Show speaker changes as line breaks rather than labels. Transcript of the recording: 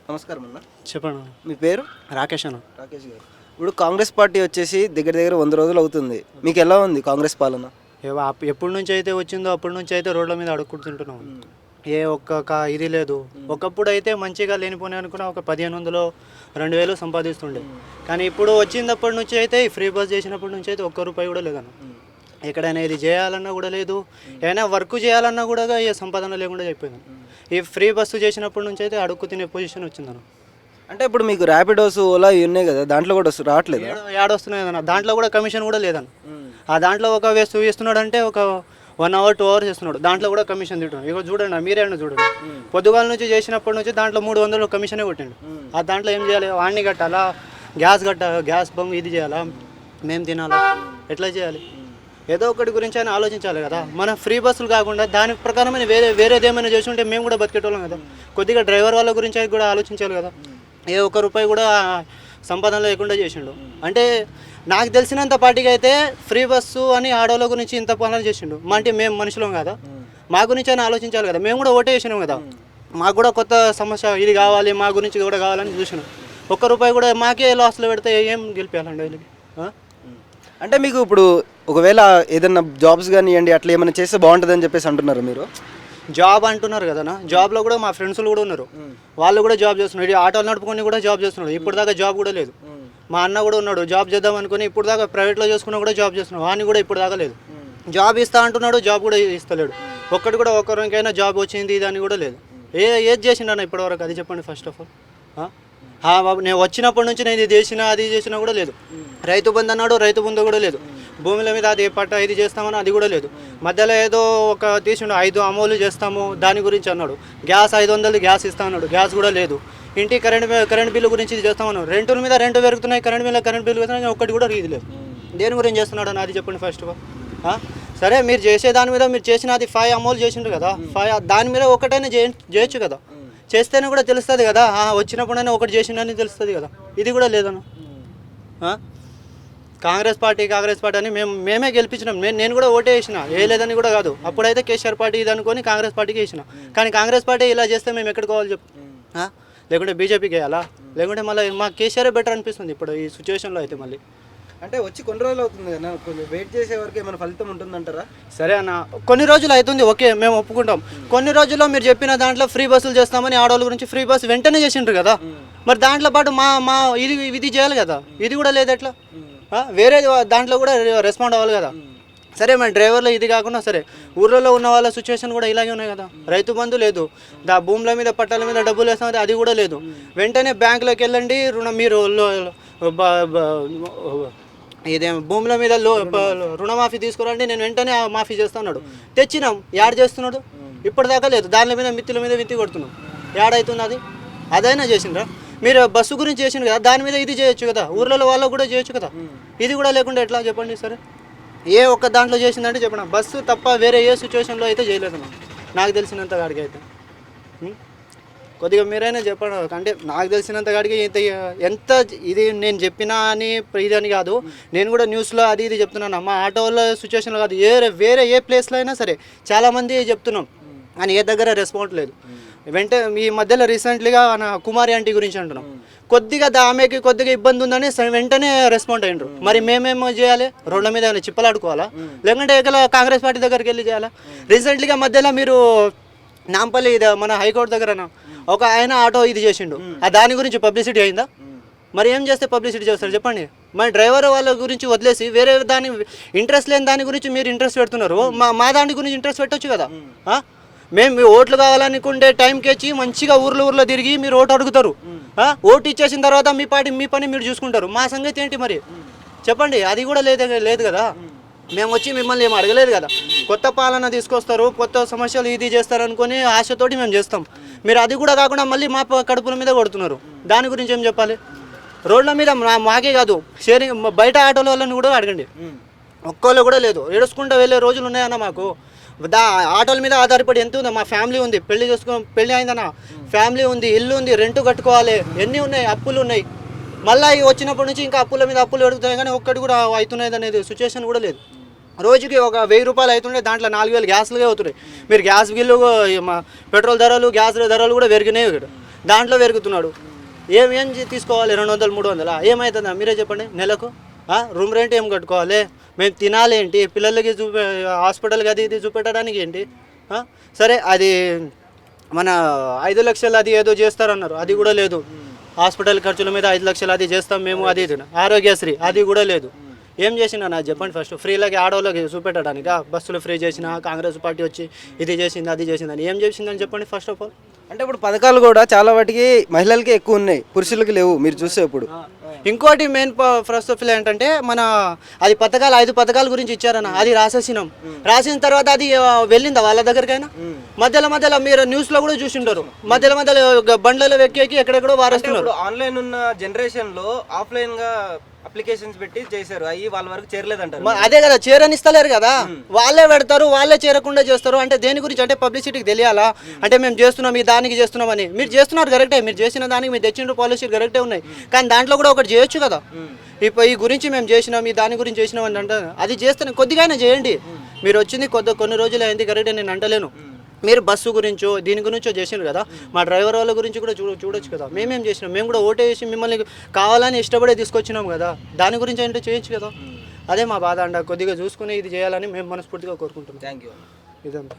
నమస్కారం అన్న.
చెప్పండి.
మీ పేరు?
రాకేష్ అన్న.
రాకేష్ గారు. ఇప్పుడు కాంగ్రెస్ పార్టీ వచ్చేసి దగ్గర దగ్గర 100 రోజులు అవుతుంది. మీకు ఎలా ఉంది కాంగ్రెస్ పాలన?
ఎప్పటి నుంచి అయితే వచ్చిందో అప్పటి నుంచి అయితే రోడ్ల మీద అడుక్కుంటుంటున్నాం. ఏ ఒక్క ఇది లేదు. ఒకప్పుడు అయితే మంచిగా లేనిపోని అనుకున్న ఒక 1500 2000 సంపాదిస్తుండే. కానీ ఇప్పుడు వచ్చినప్పటి నుంచి అయితే ఈ ఫ్రీ బస్ చేసినప్పటి నుంచి అయితే ₹1 కూడా లేదన్న. ఎక్కడైనా ఇది చేయాలన్నా కూడా లేదు, ఏమైనా వర్క్ చేయాలన్నా కూడా ఏ సంపాదన లేకుండా అయిపోయింది. ఈ ఫ్రీ బస్సు చేసినప్పటి నుంచి అయితే అడుక్కు తినే పొజిషన్ వచ్చిందన్న.
అంటే ఇప్పుడు మీకు ర్యాపిడోస్, ఓలా ఇవి ఉన్నాయి కదా, దాంట్లో కూడా రావట్లేదు.
ఏడొస్తున్నాయి అన్న. దాంట్లో కూడా కమిషన్ కూడా లేదన్న. ఆ దాంట్లో ఒక వేస్తున్నాడు అంటే ఒక 1 hour 2 hours చేస్తున్నాడు, దాంట్లో కూడా కమిషన్ తింటున్నాడు. ఇక చూడండి, మీరేనా చూడండి, పొద్దుగాల నుంచి చేసినప్పటి నుంచి దాంట్లో 300 కమిషనే కొట్టిండు. ఆ దాంట్లో ఏం చేయాలి? వాడిని కట్టాలా, గ్యాస్ బంక్ ఇది చేయాలా, మేము తినాలా, ఎట్లా చేయాలి? ఏదో ఒకటి గురించి అయినా ఆలోచించాలి కదా. మన ఫ్రీ బస్సులు కాకుండా దాని ప్రకారమైన వేరేది ఏమైనా చేసి ఉంటే మేము కూడా బతికేటోళ్ళం కదా. కొద్దిగా డ్రైవర్ వాళ్ళ గురించి కూడా ఆలోచించాలి కదా. ఏ ₹1 కూడా సంపాదన లేకుండా చేసిండు. అంటే నాకు తెలిసినంత పార్టీకి అయితే ఫ్రీ బస్సు అని ఆడోళ్ళ గురించి ఇంత పనులు చేసిండు. అంటే మేము మనుషులం కదా, మా గురించి అయినా ఆలోచించాలి కదా. మేము కూడా ఓటే వేసినాం కదా, మాకు కూడా కొత్త సమస్య ఇది కావాలి, మా గురించి కూడా కావాలని చూసినాం. ₹1 కూడా మాకే లాస్లో పెడితే ఏం గెలిపేయాలండి వీళ్ళకి?
అంటే మీకు ఇప్పుడు ఒకవేళ ఏదైనా జాబ్స్ కానివ్వండి అట్లా ఏమైనా చేస్తే బాగుంటుందని చెప్పేసి అంటున్నారు మీరు.
జాబ్ అంటున్నారు కదనా, జాబ్లో కూడా మా ఫ్రెండ్స్లు కూడా ఉన్నారు, వాళ్ళు కూడా జాబ్ చేస్తున్నారు. ఆటోలు నడుపుకొని కూడా జాబ్ చేస్తున్నాడు. ఇప్పుడు దాకా జాబ్ కూడా లేదు. మా అన్న కూడా ఉన్నాడు, జాబ్ చేద్దాం అనుకుని ఇప్పుడు దాకా ప్రైవేట్లో చేసుకున్నా కూడా జాబ్ చేస్తున్నాడు. వాడిని కూడా ఇప్పుడు దాకా లేదు. జాబ్ ఇస్తా అంటున్నాడు, జాబ్ కూడా ఇస్తలేడు. ఒక్కటి కూడా ఒకరికైనా జాబ్ వచ్చింది ఇదని కూడా లేదు. ఏది చేసిండన్న ఇప్పటివరకు అది చెప్పండి ఫస్ట్ ఆఫ్ ఆల్. బాబు, నేను వచ్చినప్పటి నుంచి నేను ఇది చేసినా అది చేసినా కూడా లేదు. రైతు బంధు అన్నాడు, రైతు బంధు కూడా లేదు. భూముల మీద అది పట్ట ఇది చేస్తామని అది కూడా లేదు. మధ్యలో ఏదో ఒక తీసిండు 5 అమలు చేస్తాము దాని గురించి అన్నాడు. గ్యాస్ 500 గ్యాస్ ఇస్తా అన్నాడు, గ్యాస్ కూడా లేదు. ఇంటి కరెంట్ బిల్లు గురించి ఇది చేస్తామన్నాడు. రెంటుల మీద రెంట్ పెరుగుతున్నాయి, కరెంట్ బిల్లు పెరుగుతున్నాయి, ఒక్కటి కూడా రీది లేదు. దేని గురించి చేస్తున్నాడు అని అది చెప్పండి ఫస్ట్ ఆఫ్ ఆల్. సరే, మీరు చేసే దాని మీద మీరు చేసిన అది 5 అమలు చేసిండు కదా, 5 దాని మీద ఒకటైనా చేయొచ్చు కదా. చేస్తేనే కూడా తెలుస్తుంది కదా, వచ్చినప్పుడైనా ఒకటి చేసిండని తెలుస్తుంది కదా. ఇది కూడా లేదన్న. కాంగ్రెస్ పార్టీ అని మేమే గెలిపించినాం. నేను కూడా ఓటే వేసిన, వేయలేదని కూడా కాదు. అప్పుడైతే కేసీఆర్ పార్టీ ఇది అనుకొని కాంగ్రెస్ పార్టీకి వేసిన. కానీ కాంగ్రెస్ పార్టీ ఇలా చేస్తే మేము ఎక్కడికి పోవాలి చెప్పు? లేకుంటే బీజేపీకి వేయాలా? లేకుంటే మళ్ళీ మా కేసీఆర్ బెటర్ అనిపిస్తుంది ఇప్పుడు ఈ సిచ్యువేషన్లో అయితే. మళ్ళీ
అంటే వచ్చి కొన్ని రోజులు అవుతుంది కదా, కొంచెం వెయిట్ చేసే వరకు ఏమైనా ఫలితం ఉంటుందంటారా?
సరే అన్న, కొన్ని రోజులు అవుతుంది, ఓకే, మేము ఒప్పుకుంటాం. కొన్ని రోజుల్లో మీరు చెప్పిన దాంట్లో ఫ్రీ బస్సులు చేస్తామని ఆడవాళ్ళ గురించి ఫ్రీ బస్సు వెంటనే చేసిండ్రు కదా. మరి దాంట్లో పాటు మా ఇది చేయాలి కదా. ఇది కూడా లేదు ఎట్లా? వేరే దాంట్లో కూడా రెస్పాండ్ అవ్వాలి కదా. సరే, మన డ్రైవర్లు ఇది కాకుండా సరే, ఊర్లలో ఉన్న వాళ్ళ సిచ్యువేషన్ కూడా ఇలాగే ఉన్నాయి కదా. రైతు బంధు లేదు, భూముల మీద పట్టాల మీద డబ్బులు వేస్తామంటే అది కూడా లేదు. వెంటనే బ్యాంకులోకి వెళ్ళండి, మీరు ఇదే భూముల మీద రుణమాఫీ తీసుకురండి, నేను వెంటనే మాఫీ చేస్తున్నాడు. తెచ్చినాం, యాడ్ చేస్తున్నాడు, ఇప్పటిదాకా లేదు. దాని మీద మిత్తుల మీద విత్తి కొడుతున్నాం, యాడవుతుంది అది? అదైనా చేసిండ్రా? మీరు బస్సు గురించి చేసిండ్రు కదా, దాని మీద ఇది చేయొచ్చు కదా, ఊర్లలో వాళ్ళకు కూడా చేయొచ్చు కదా. ఇది కూడా లేకుండా ఎట్లా చెప్పండి? సరే, ఏ ఒక్క దాంట్లో చేసిందంటే చెప్పండి. బస్సు తప్ప వేరే ఏ సిచ్యువేషన్లో అయితే చేయలేదు నాకు తెలిసినంత కాడికి అయితే. కొద్దిగా మీరైనా చెప్పండి. అంటే నాకు తెలిసినంత కాడికి ఎంత ఇది నేను చెప్పినా అని ఇదని కాదు, నేను కూడా న్యూస్లో అది ఇది చెప్తున్నాను. మా ఆటో వాళ్ళ సిచ్యువేషన్లో కాదు, వేరే ఏ ప్లేస్లో అయినా సరే చాలామంది చెప్తున్నాం, కానీ ఏ దగ్గర రెస్పాన్స్ లేదు. ఈ మధ్యలో రీసెంట్లీగా కుమారి ఆంటీ గురించి అంటున్నాం. కొద్దిగా ఆమెకి కొద్దిగా ఇబ్బంది ఉందని వెంటనే రెస్పాండ్ అయ్యిండ్రు. మరి మేమేమో చేయాలి? రోడ్ల మీద ఏమైనా చిప్పలాడుకోవాలా? లేకుంటే కాంగ్రెస్ పార్టీ దగ్గరికి వెళ్ళి చేయాలా? రీసెంట్లీగా మధ్యలో మీరు నాంపల్లి మన హైకోర్టు దగ్గర ఒక ఆయన ఆటో ఇది చేసిండు, దాని గురించి పబ్లిసిటీ అయిందా? మరి ఏం చేస్తే పబ్లిసిటీ చేస్తారు చెప్పండి? మరి డ్రైవర్ వాళ్ళ గురించి వదిలేసి వేరే దాని ఇంట్రెస్ట్ లేని దాని గురించి మీరు ఇంట్రెస్ట్ పెడుతున్నారు. మా దాని గురించి ఇంట్రెస్ట్ పెట్టొచ్చు కదా. మేము మీ ఓట్లు కావాలనుకుంటే టైంకి వచ్చి మంచిగా ఊర్లో తిరిగి మీరు ఓటు అడుగుతారు. ఓటు ఇచ్చేసిన తర్వాత మీ పని మీరు చూసుకుంటారు. మా సంగతి ఏంటి మరి చెప్పండి? అది కూడా లేదు కదా. మేము వచ్చి మిమ్మల్ని ఏం అడగలేదు కదా. కొత్త పాలన తీసుకొస్తారు, కొత్త సమస్యలు ఇది చేస్తారు అనుకుని ఆశతోటి మేము చేస్తాం. మీరు అది కూడా కాకుండా మళ్ళీ మా కడుపుల మీద కొడుతున్నారు. దాని గురించి ఏం చెప్పాలి? రోడ్ల మీద మాకే కాదు, షేరింగ్ బయట ఆటోల వాళ్ళని కూడా అడగండి, ఒక్కళ్ళు కూడా లేదు. ఏడుచుకుంటూ వెళ్ళే రోజులు ఉన్నాయన్న మాకు. ఆటోల మీద ఆధారపడి ఎంత ఉందో. మా ఫ్యామిలీ ఉంది, పెళ్ళి అయిందన్న, ఫ్యామిలీ ఉంది, ఇల్లు ఉంది, రెంట్ కట్టుకోవాలి, ఎన్ని ఉన్నాయి, అప్పులు ఉన్నాయి. మళ్ళీ వచ్చినప్పటి నుంచి ఇంకా అప్పుల మీద అప్పులు పెరుగుతున్నాయి, కానీ ఒక్కటి కూడా అవుతున్నాయి అనేది సిచ్యువేషన్ కూడా లేదు. రోజుకి ఒక ₹1000 అవుతుండే, దాంట్లో 4000 గ్యాస్లుగా అవుతున్నాయి. మీరు గ్యాస్ బిల్లు, పెట్రోల్ ధరలు, గ్యాస్ ధరలు కూడా పెరిగినాయి. దాంట్లో పెరుగుతున్నాడు. ఏం తీసుకోవాలి 200 300 ఏమవుతుందా మీరే చెప్పండి నెలకు? రూమ్ రెంట్ ఏం కట్టుకోవాలి, మేము తినాలి ఏంటి, పిల్లలకి హాస్పిటల్కి అది ఇది చూపెట్టడానికి ఏంటి? సరే అది మన 5 లక్షలు అది ఏదో చేస్తారన్నారు, అది కూడా లేదు. హాస్పిటల్ ఖర్చుల మీద 5 లక్షలు అది చేస్తాం మేము, అది ఇది ఆరోగ్యశ్రీ అది కూడా లేదు. ఏం చేసినా నాకు చెప్పండి ఫస్ట్. ఫ్రీలకి ఆడవాళ్ళకి చూపెట్టడానికి బస్సులు ఫ్రీ చేసిన కాంగ్రెస్ పార్టీ వచ్చి ఇది చేసింది అది చేసిందని ఏం చేసిందని చెప్పండి ఫస్ట్ ఆఫ్ ఆల్.
అంటే ఇప్పుడు పథకాలు కూడా చాలా వాటికి మహిళలకి ఎక్కువ ఉన్నాయి, పురుషులకి లేవు మీరు చూసే ఇప్పుడు.
ఇంకోటి మెయిన్ ఫస్ట్ ఆఫ్ ఆల్ ఏంటంటే మన అది పథకాలు 5 పథకాల గురించి ఇచ్చారన్న, అది రాసేసినాం. రాసిన తర్వాత అది వెళ్ళిందా వాళ్ళ దగ్గరికైనా? మధ్యలో మీరు న్యూస్లో కూడా చూసింటారు, మధ్యలో బండ్లలో ఎక్కి ఎక్కడెక్కడో వారేస్తున్నారు.
ఆన్లైన్ ఉన్న జనరేషన్లో ఆఫ్లైన్గా అప్లికేషన్స్ పెట్టి చేశారు, అవి వాళ్ళ వరకు చేరలేదంటారు.
అదే కదా, చేరనిస్తలేరు కదా, వాళ్ళే పెడతారు, వాళ్ళే చేరకుండా చేస్తారు. అంటే దేని గురించి అంటే పబ్లిసిటీకి తెలియాలా, అంటే మేము చేస్తున్నాం ఈ దానికి చేస్తున్నామని. మీరు చేస్తున్నారు కరెక్టే, మీరు చేసిన దానికి మీరు తెచ్చిన పాలసీ కరెక్టే ఉన్నాయి, కానీ దాంట్లో కూడా ఒకటి చేయొచ్చు కదా. ఇప్పుడు ఈ గురించి మేము చేసినాం ఈ దాని గురించి చేసినాం అని అంటే అది చేస్తే కొద్దిగానే చేయండి. మీరు వచ్చింది కొన్ని రోజులు అయింది కరెక్టే, నేను అంటలేను. మీరు బస్సు గురించో దీని గురించో చేసినారు కదా, మా డ్రైవర్ వాళ్ళ గురించి కూడా చూడొచ్చు కదా. మేమేం చేసినాం, మేము కూడా ఓటేసి మిమ్మల్ని కావాలని ఇష్టపడే తీసుకొచ్చినాం కదా, దాని గురించి అంటే చేయొచ్చు కదా. అదే మా బాధ అంట, కొద్దిగా చూసుకుని ఇది చేయాలని మేము మనస్ఫూర్తిగా కోరుకుంటున్నాం.
Thank you.
ఇదంతా.